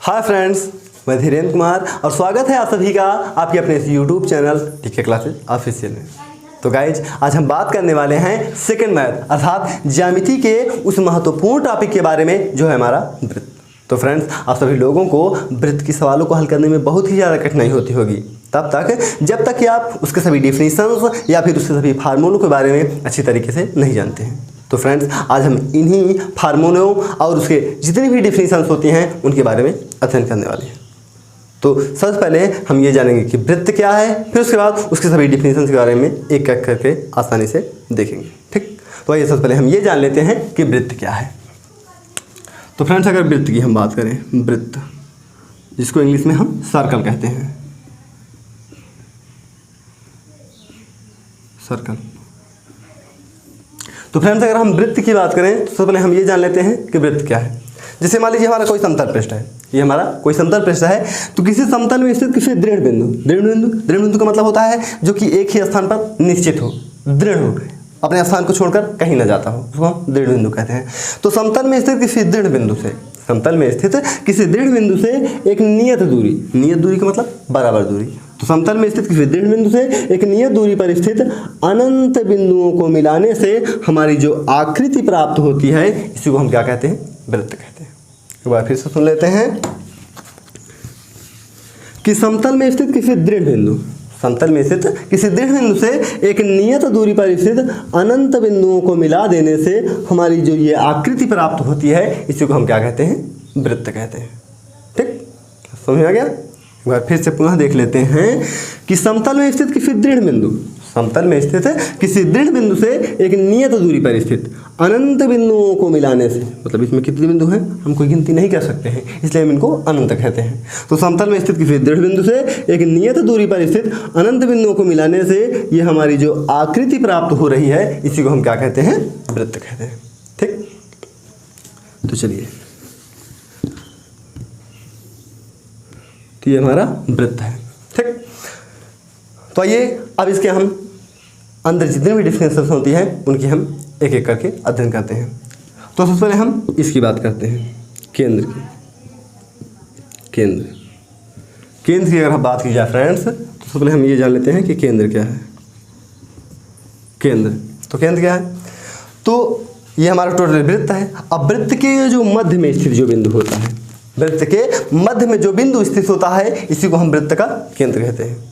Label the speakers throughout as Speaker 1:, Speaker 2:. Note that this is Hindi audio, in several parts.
Speaker 1: हाय फ्रेंड्स, मैं धीरेन्द्र कुमार और स्वागत है आप सभी का आपके अपने इस यूट्यूब चैनल टीके क्लासेस ऑफिशियल में। तो गाइज, आज हम बात करने वाले हैं सेकंड मैथ अर्थात ज्यामिति के उस महत्वपूर्ण टॉपिक के बारे में जो है हमारा वृत्त। तो फ्रेंड्स, आप सभी लोगों को वृत्त के सवालों को हल करने में बहुत ही ज़्यादा कठिनाई होती होगी तब तक जब तक कि आप उसके सभी डिफिनीशंस या फिर उसके सभी फार्मूलों के बारे में अच्छी तरीके से नहीं जानते हैं। तो फ्रेंड्स, आज हम इन्हीं फार्मूलों और उसके जितनी भी डिफिनीशंस होती हैं उनके बारे में अध्ययन करने वाले हैं। तो सबसे पहले हम ये जानेंगे कि वृत्त क्या है, फिर उसके बाद उसके सभी डिफिनीशंस के बारे में एक एक करके आसानी से देखेंगे। ठीक, तो आइए सबसे पहले हम ये जान लेते हैं कि वृत्त क्या है। तो फ्रेंड्स, अगर वृत्त की हम बात करें, वृत्त जिसको इंग्लिश में हम सर्कल कहते हैं, सर्कल। तो फ्रेंड्स, अगर हम वृत्त की बात करें तो सबसे पहले हम ये जान लेते हैं कि वृत्त क्या है। जैसे मान लीजिए हमारा कोई समतल पृष्ठ है, ये हमारा कोई समतल पृष्ठ है, तो किसी समतल में स्थित किसी दृढ़ बिंदु का मतलब होता है जो कि एक ही स्थान पर निश्चित हो, दृढ़ हो, अपने स्थान को छोड़कर कहीं ना जाता हो, उसको हम दृढ़ बिंदु कहते हैं। तो समतल में स्थित किसी दृढ़ बिंदु से, समतल में स्थित किसी दृढ़ बिंदु से एक नियत दूरी का मतलब बराबर दूरी। तो समतल में स्थित किसी दृढ़ बिंदु से एक नियत दूरी पर स्थित अनंत बिंदुओं को मिलाने से हमारी जो आकृति प्राप्त होती है, इसी को हम क्या कहते हैं? वृत्त कहते हैं। एक बार फिर से सुन लेते हैं कि समतल में स्थित किसी दृढ़ बिंदु, समतल में स्थित किसी दृढ़ बिंदु से एक नियत दूरी पर स्थित अनंत बिंदुओं को मिला देने से हमारी जो ये आकृति प्राप्त होती है, इसी को हम क्या कहते हैं? वृत्त कहते हैं। ठीक, समझ आ गया? एक बार फिर से पुनः देख लेते हैं कि समतल में स्थित किसी दृढ़ बिंदु, समतल में स्थित किसी दृढ़ बिंदु से एक नियत दूरी पर स्थित अनंत बिंदुओं को मिलाने से, मतलब इसमें कितने बिंदु हैं हम कोई गिनती नहीं कर सकते हैं, इसलिए हम इनको अनंत कहते हैं। तो समतल में स्थित किसी दृढ़ बिंदु से एक नियत दूरी पर स्थित अनंत बिंदुओं को मिलाने से ये हमारी जो आकृति प्राप्त हो रही है, इसी को हम क्या कहते हैं? वृत्त कहते हैं। ठीक, तो चलिए, तो ये हमारा वृत्त है। ठीक, तो आइए अब इसके हम अंदर जितनी भी डिफिनेशंस होती हैं उनकी हम एक एक करके अध्ययन करते हैं। तो सबसे पहले हम इसकी बात करते हैं, केंद्र की। केंद्र की अगर हम बात की जाए फ्रेंड्स, तो सबसे पहले हम ये जान लेते हैं कि केंद्र क्या है। केंद्र क्या है? तो ये हमारा टोटल वृत्त है। अब वृत्त के जो मध्य में स्थित जो बिंदु होता है, वृत्त के मध्य में जो बिंदु स्थित होता है, इसी को हम वृत्त का केंद्र कहते हैं।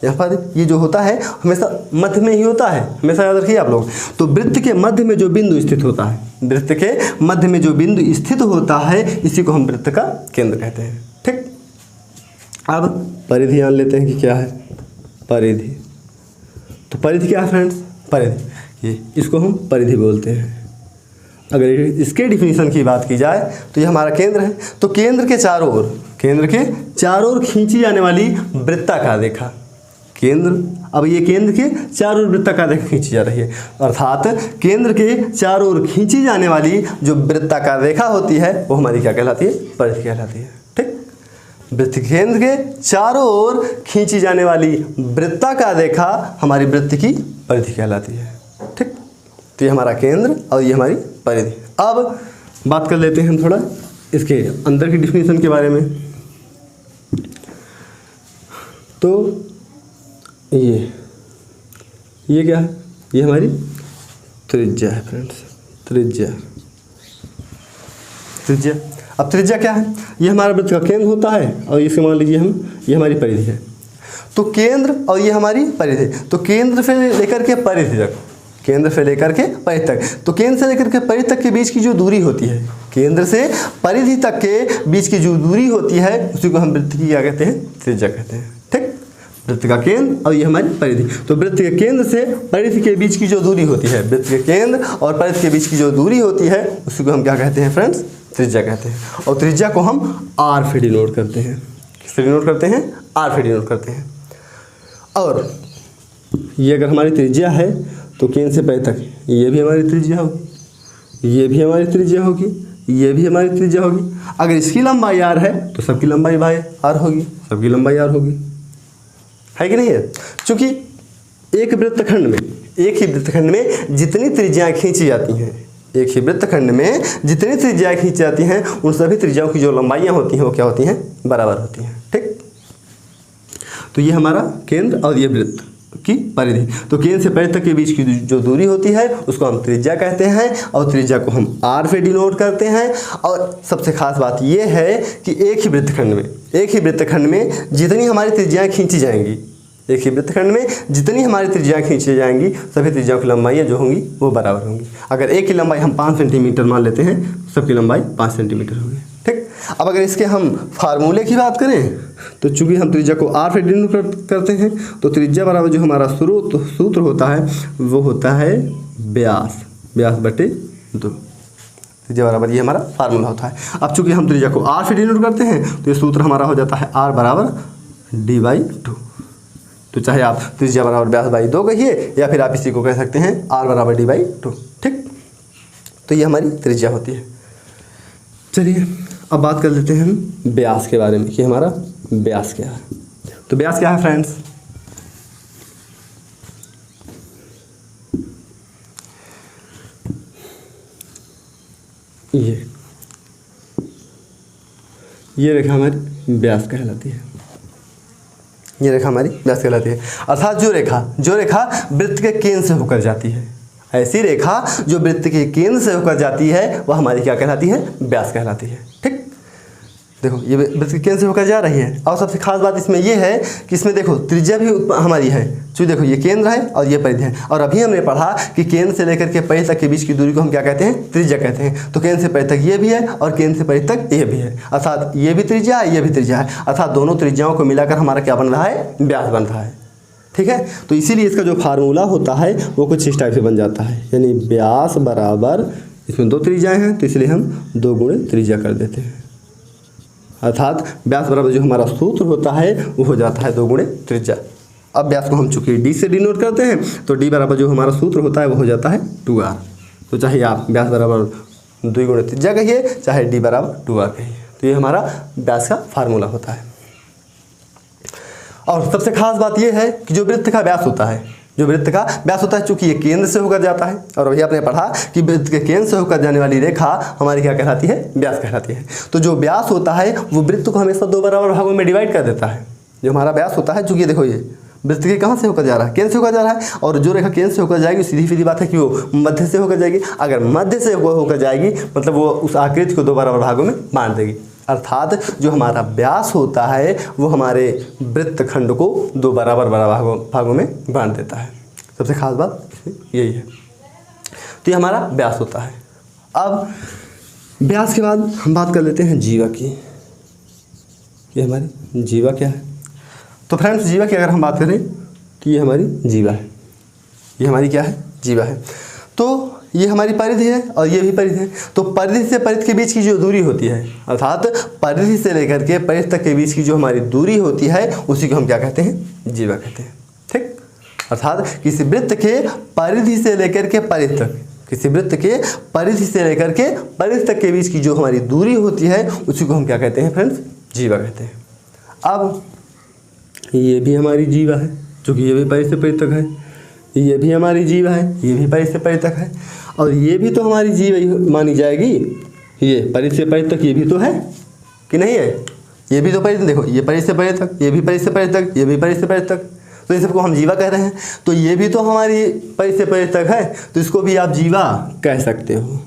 Speaker 1: यहाँ पर ये जो होता है हमेशा मध्य में ही होता है, हमेशा याद रखिए आप लोग। तो वृत्त के मध्य में जो बिंदु स्थित होता है, वृत्त के मध्य में जो बिंदु स्थित होता है, इसी को हम वृत्त का केंद्र कहते हैं। ठीक, अब परिधि जान लेते हैं कि क्या है परिधि। तो परिधि क्या है फ्रेंड्स? परिधि, ये इसको हम परिधि बोलते हैं। अगर इसके डिफिनीशन की बात की जाए तो ये हमारा केंद्र है। तो केंद्र के चारों ओर खींची जाने वाली वृत्ताकार रेखा, केंद्र, अब ये केंद्र के चारों ओर वृत्ताकार रेखा खींची जा रही है, अर्थात केंद्र के चारों ओर खींची जाने वाली जो वृत्ताकार रेखा होती है वो हमारी क्या कहलाती है? परिधि कहलाती है। ठीक, वृत्त केंद्र के चारों ओर खींची जाने वाली वृत्ताकार रेखा हमारी वृत्त की परिधि कहलाती है। ठीक, तो ये हमारा केंद्र और ये हमारी परिधि। अब बात कर लेते हैं हम थोड़ा इसके अंदर की डिफिनीशन के बारे में। तो ये क्या है? ये हमारी त्रिज्या है फ्रेंड्स, त्रिज्या। अब त्रिज्या क्या है? ये हमारा वृत्त का केंद्र होता है और इसे मान लीजिए ये हमारी परिधि है। तो केंद्र और ये हमारी परिधि, तो केंद्र से लेकर के परिधि तक, केंद्र से लेकर के परिधि तक, तो केंद्र से लेकर के परिधि तक के बीच की जो दूरी होती है, केंद्र से परिधि तक के बीच की जो दूरी होती है, उसी को हम वृत्त की क्या कहते हैं? त्रिज्या कहते हैं। ठीक, वृत्त का केंद्र और ये हमारी परिधि। तो वृत्त के केंद्र से परिधि के बीच की जो दूरी होती है, वृत्त के केंद्र और परिधि के बीच की जो दूरी होती है, उसी को हम क्या कहते हैं फ्रेंड्स? त्रिज्या कहते हैं। और त्रिज्या को हम आर से डिनोट करते हैं। किससे डिनोट करते हैं? आर से डिनोट करते हैं। और ये अगर हमारी त्रिज्या है तो केंद्र से परिधि तक ये भी हमारी त्रिज्या होगी, ये भी हमारी त्रिज्या होगी, ये भी हमारी त्रिज्या होगी। अगर इसकी लंबाई आर है तो सबकी लंबाई भाई आर होगी, सबकी लंबाई आर होगी, है कि नहीं है? क्योंकि एक ही वृत्तखंड में जितनी त्रिज्याएं खींची जाती हैं, एक ही वृत्तखंड में जितनी त्रिज्याएं खींची जाती हैं उन सभी त्रिज्याओं की जो लंबाइयाँ होती हैं वो क्या होती हैं, बराबर होती हैं। ठीक, तो ये हमारा केंद्र और ये वृत्त की परिधि। तो केंद्र से परिधि तक के बीच की जो दूरी होती है उसको हम त्रिज्या कहते हैं और त्रिज्या को हम r से डिनोट करते हैं। और सबसे खास बात ये है कि एक ही वृत्तखंड में जितनी हमारी त्रिज्याएं खींची जाएंगी, एक ही वृत्तखंड में जितनी हमारी त्रिज्याएं खींची जाएंगी सभी त्रिज्याओं की लंबाइयाँ जो होंगी वो बराबर होंगी। अगर एक की लंबाई हम 5 सेंटीमीटर मान लेते हैं, सबकी लंबाई 5 सेंटीमीटर होगी। ठीक, अब अगर इसके हम फार्मूले की बात करें तो चूंकि हम त्रिज्या को r से डिनोट करते हैं तो त्रिज्या बराबर जो हमारा सूत्र होता है वो होता है व्यास बटे 2। त्रिज्या बराबर ये हमारा फार्मूला होता है। अब चूंकि हम त्रिज्या को r से डिनोट करते हैं तो ये सूत्र हमारा हो जाता है r बराबर d/2। तो चाहे आप त्रिज्या बराबर व्यास बाई 2 कहिए या फिर आप इसी को कह सकते हैं r बराबर d/2। ठीक, तो ये हमारी त्रिज्या होती है। चलिए अब बात कर लेते हैं हम व्यास के बारे में कि हमारा व्यास क्या है। तो व्यास क्या है फ्रेंड्स, ये रेखा हमारी व्यास कहलाती है। ये रेखा हमारी व्यास कहलाती है, अर्थात जो रेखा वृत्त के केंद्र से होकर जाती है, ऐसी रेखा जो वृत्त के केंद्र से होकर जाती है वह हमारी क्या कहलाती है, व्यास कहलाती है। ठीक, देखो ये वृत्त के केंद्र से होकर जा रही है। और सबसे खास बात इसमें यह है कि इसमें देखो त्रिज्या भी हमारी है। चूँकि देखो ये केंद्र है और ये परिधि है, और अभी हमने पढ़ा कि केंद्र से लेकर के परिधि तक के बीच की दूरी को हम क्या कहते हैं, त्रिज्या कहते हैं। तो केंद्र से परिधि तक ये भी है और केंद्र से परिधि तक ये भी है, अर्थात ये भी त्रिज्या है, ये भी त्रिज्या है, अर्थात दोनों त्रिज्याओं को मिलाकर हमारा क्या बन रहा है, व्यास बन रहा है। ठीक है, तो इसीलिए इसका जो फार्मूला होता है वो कुछ इस टाइप से बन जाता है, यानी व्यास बराबर, इसमें 2 त्रिज्याएँ हैं तो इसलिए हम 2 गुणे त्रिज्या कर देते हैं, अर्थात व्यास बराबर जो हमारा सूत्र होता है वो हो जाता है 2 गुणे त्रिज्या। अब व्यास को हम चूंकि d से डिनोट करते हैं तो d बराबर जो हमारा सूत्र होता है वो हो जाता है 2r। तो चाहे आप व्यास बराबर 2 गुणे त्रिज्या कहिए, चाहे d बराबर 2r कहिए, तो ये हमारा व्यास का फार्मूला होता है। और सबसे खास बात यह है कि जो वृत्त का व्यास होता है, चूंकि ये केंद्र से होकर जाता है, और अभी आपने पढ़ा कि वृत्त के केंद्र से होकर जाने वाली रेखा हमारी क्या कहलाती है, व्यास कहलाती है। तो जो व्यास होता है वो वृत्त को हमेशा 2 बराबर भागों में डिवाइड कर देता है। जो हमारा व्यास होता है, चूंकि देखो ये वृत्त के कहाँ से होकर जा रहा है, केंद्र से होकर जा रहा है, और जो रेखा केंद्र से होकर जाएगी सीधी बात है कि वो मध्य से होकर जाएगी। अगर मध्य से होकर जाएगी मतलब वो उस आकृति को 2 बराबर भागों में बांट देगी, अर्थात जो हमारा व्यास होता है वो हमारे वृत्तखंड को 2 बराबर भागों में बांट देता है। सबसे खास बात यही है। तो ये हमारा व्यास होता है। अब व्यास के बाद हम बात कर लेते हैं जीवा की। ये हमारी जीवा क्या है। तो फ्रेंड्स जीवा की अगर हम बात करें तो ये हमारी जीवा है। ये हमारी क्या है, जीवा है। तो ये हमारी परिधि है और ये भी परिधि है। तो परिधि से परिधि के बीच की जो दूरी होती है, अर्थात परिधि से लेकर के परिधि तक के बीच की जो हमारी दूरी होती है उसी को हम क्या कहते हैं, जीवा कहते हैं। ठीक, अर्थात किसी वृत्त के परिधि से लेकर के परिधि तक, किसी वृत्त के परिधि से लेकर के परिधि तक के बीच की जो हमारी दूरी होती है उसी को हम क्या कहते हैं फ्रेंड्स, जीवा कहते हैं। अब ये भी हमारी जीवा है, जो कि ये भी परिधि से परिधि तक है। ये भी हमारी जीवा है, ये भी परिधि से परिधि तक है, और ये भी तो हमारी जीवा मानी जाएगी। ये परिधि से परिधि तक ये भी तो है कि नहीं है, ये भी तो परिधि, देखो ये परिधि से परिधि तक, ये भी परिधि से परिधि तक, ये भी परिधि से परिधि तक, तो इन सबको हम जीवा कह रहे हैं। तो ये भी तो हमारी परिधि से परिधि तक है, तो इसको भी आप जीवा कह सकते हो।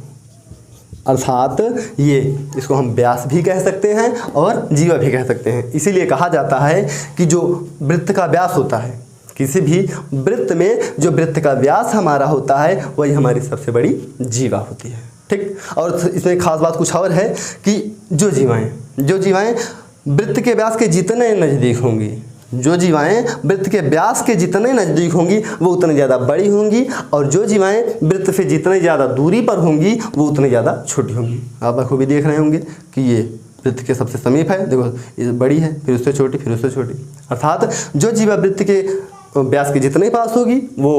Speaker 1: अर्थात ये इसको हम व्यास भी कह सकते हैं और जीवा भी कह सकते हैं। इसीलिए कहा जाता है कि जो वृत्त का व्यास होता है, किसी भी वृत्त में जो वृत्त का व्यास हमारा होता है वही हमारी सबसे बड़ी जीवा होती है। ठीक, और इसमें खास बात कुछ और है कि जो जीवाएं वृत्त के व्यास के जितने नज़दीक होंगी, जो जीवाएं वृत्त के व्यास के जितने नज़दीक होंगी वो उतनी ज़्यादा बड़ी होंगी, और जो जीवाएं वृत्त से जितनी ज़्यादा दूरी पर होंगी वो उतनी ज़्यादा छोटी होंगी। आप बखूबी देख रहे होंगे कि ये वृत्त के सबसे समीप है, देखो ये बड़ी है, फिर उससे छोटी, फिर उससे छोटी, अर्थात जो जीवा वृत्त के व्यास के जितने पास होगी वो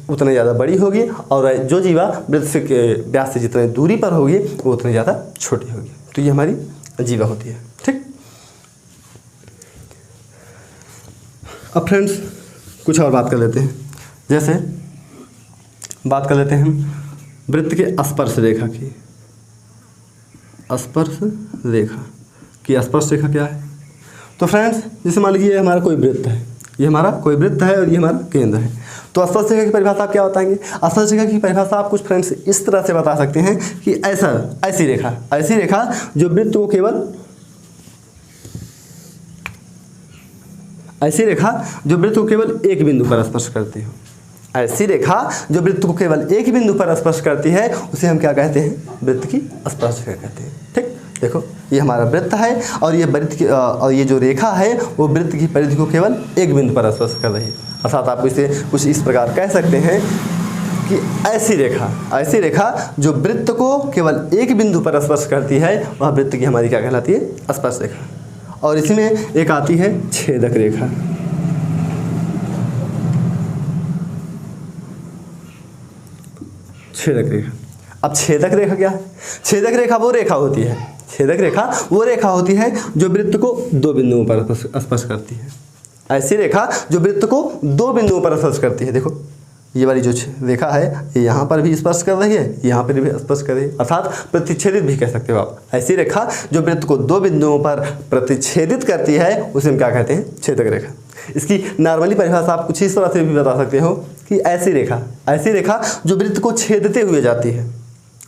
Speaker 1: उतनी ज़्यादा बड़ी होगी, और जो जीवा वृत्त के व्यास से जितनी दूरी पर होगी वो उतनी ज़्यादा छोटी होगी। तो ये हमारी जीवा होती है। ठीक, अब फ्रेंड्स कुछ और बात कर लेते हैं। जैसे बात कर लेते हैं हम वृत्त के स्पर्श रेखा की, स्पर्श रेखा की स्पर्श रेखा क्या है? तो फ्रेंड्स जैसे मान लीजिए हमारा कोई वृत्त है, ये हमारा कोई वृत्त है और ये हमारा केंद्र है, तो स्पर्श रेखा की परिभाषा आप क्या बताएंगे? स्पर्श रेखा की परिभाषा आप कुछ फ्रेंड्स इस तरह से बता सकते हैं कि ऐसी रेखा जो वृत्त को केवल ऐसी रेखा जो वृत्त को केवल एक बिंदु पर स्पर्श करती हो, ऐसी रेखा जो वृत्त को केवल एक बिंदु पर स्पर्श करती है उसे हम क्या कहते हैं? वृत्त की स्पर्श रेखा कहते हैं। ठीक, देखो ये हमारा वृत्त है और ये वृत्त की और ये जो रेखा है वो वृत्त की परिधि को केवल एक बिंदु पर स्पर्श कर रही है। अर्थात आप इसे कुछ इस प्रकार कह सकते हैं कि ऐसी रेखा जो वृत्त को केवल एक बिंदु पर स्पर्श करती है वह वृत्त की हमारी क्या कहलाती है? स्पर्श रेखा। और इसमें एक आती है छेदक रेखा। छेदक रेखा, अब छेदक रेखा क्या है? छेदक रेखा वो रेखा होती है जो वृत्त को दो बिंदुओं पर स्पर्श करती है। ऐसी रेखा जो वृत्त को दो बिंदुओं पर स्पर्श करती है। देखो ये वाली जो रेखा है ये यहाँ पर भी स्पर्श कर रही है, यहाँ पर भी स्पर्श कर रही है, अर्थात प्रतिच्छेदित भी कह सकते हो आप। ऐसी रेखा जो वृत्त को दो बिंदुओं पर प्रतिच्छेदित करती है उसे हम क्या कहते हैं? छेदक रेखा। इसकी नॉर्मली परिभाषा आप कुछ इस तरह से भी बता सकते हो कि ऐसी रेखा जो वृत्त को छेदते हुए जाती है,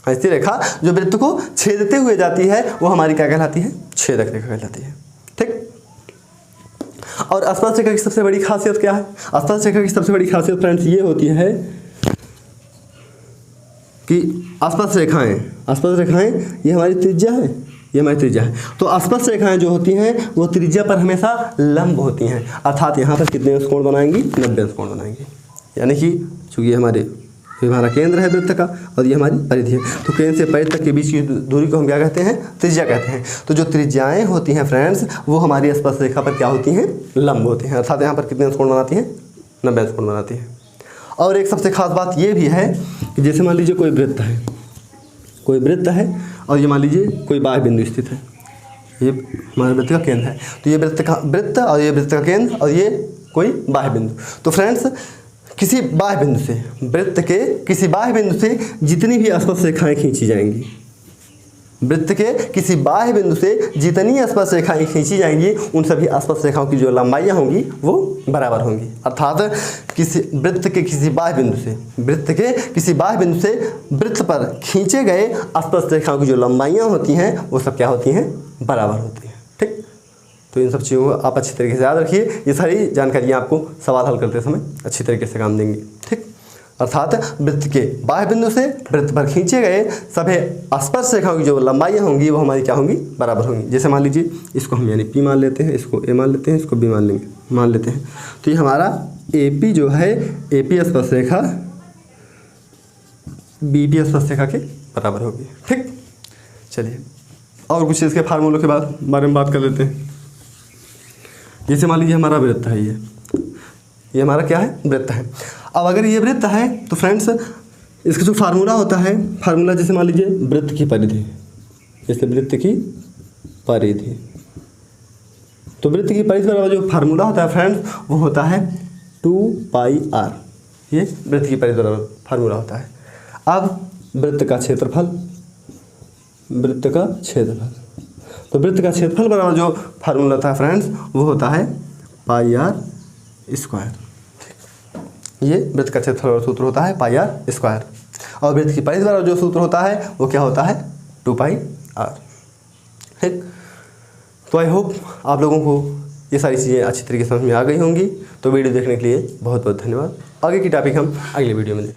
Speaker 1: ऐसी रेखा जो वृत्त को छेदते हुए जाती है वो हमारी क्या कहलाती है? छेदक रेखा कहलाती है। ठीक, और स्पर्श रेखा की सबसे बड़ी खासियत क्या है? स्पर्श रेखा की सबसे बड़ी खासियत फ्रेंड्स ये होती है कि स्पर्श रेखाएं ये हमारी त्रिज्या है, तो स्पर्श रेखाएं जो होती हैं वो त्रिज्या पर हमेशा लंब होती हैं, अर्थात यहाँ पर कितने अंश कोण बनाएंगी? 90 अंश कोण बनाएंगी। यानी कि चूँकि ये हमारा केंद्र है वृत्त का और ये हमारी परिधि है, तो केंद्र से परिधि तक के बीच की दूरी को हम क्या कहते हैं? त्रिज्या कहते हैं। तो जो त्रिज्याएं होती हैं फ्रेंड्स वो हमारी स्पर्श रेखा पर क्या होती हैं? लंब होती हैं, अर्थात यहाँ पर कितने अंश कोण बनाती हैं? 90 अंश कोण बनाती हैं। और एक सबसे खास बात ये भी है कि जैसे मान लीजिए कोई वृत्त है और ये मान लीजिए कोई बाह्य बिंदु स्थित है, ये हमारे वृत्त का केंद्र है, तो ये वृत्त और ये वृत्त का केंद्र और ये कोई बाह्य बिंदु। तो फ्रेंड्स किसी बाह्य बिंदु से, वृत्त के किसी बाह्य बिंदु से जितनी भी स्पर्श रेखाएं खींची जाएंगी, वृत्त के किसी बाह्य बिंदु से जितनी स्पर्श रेखाएं खींची जाएंगी उन सभी स्पर्श रेखाओं की जो लंबाइयाँ होंगी वो बराबर होंगी। अर्थात वृत्त के किसी बाह्य बिंदु से वृत्त पर खींचे गए स्पर्श रेखाओं की जो लंबाइयाँ होती हैं वो सब क्या होती हैं? बराबर होती हैं। ठीक, तो इन सब चीज़ों को आप अच्छी तरीके से याद रखिए, ये सारी जानकारियाँ आपको सवाल हल करते समय अच्छी तरीके से काम देंगी। ठीक, अर्थात वृत्त के बाह्य बिंदु से वृत्त पर खींचे गए सभी स्पर्श रेखाओं की जो लंबाइयाँ होंगी वो हमारी क्या होंगी? बराबर होंगी। जैसे मान लीजिए इसको हम यानी P मान लेते हैं, इसको A मान लेते हैं, इसको B मान लेते हैं, तो ये हमारा AP जो है AP स्पर्श रेखा BP स्पर्श रेखा के बराबर होगी। ठीक, चलिए और कुछ इसके फार्मूलों के बारे में बात कर लेते हैं। जैसे मान लीजिए हमारा वृत्त है, ये हमारा क्या है? वृत्त है। अब अगर ये वृत्त है तो फ्रेंड्स इसका जो फार्मूला होता है, फार्मूला जैसे मान लीजिए वृत्त की परिधि, जैसे वृत्त की परिधि, तो वृत्त की परिधि का जो फार्मूला होता है फ्रेंड्स वो होता है 2πr, ये वृत्त की परिधि का फार्मूला होता है। अब वृत्त का क्षेत्रफल, तो वृत्त का क्षेत्रफल बराबर जो फार्मूला था फ्रेंड्स वो होता है πr²। ये वृत्त का क्षेत्रफल सूत्र होता है πr², और वृत्त की परिधि वाला जो सूत्र होता है वो क्या होता है? 2πr। ठीक, तो आई होप आप लोगों को ये सारी चीज़ें अच्छी तरीके से समझ में आ गई होंगी। तो वीडियो देखने के लिए बहुत बहुत धन्यवाद। आगे की टॉपिक हम अगले वीडियो में देखेंगे।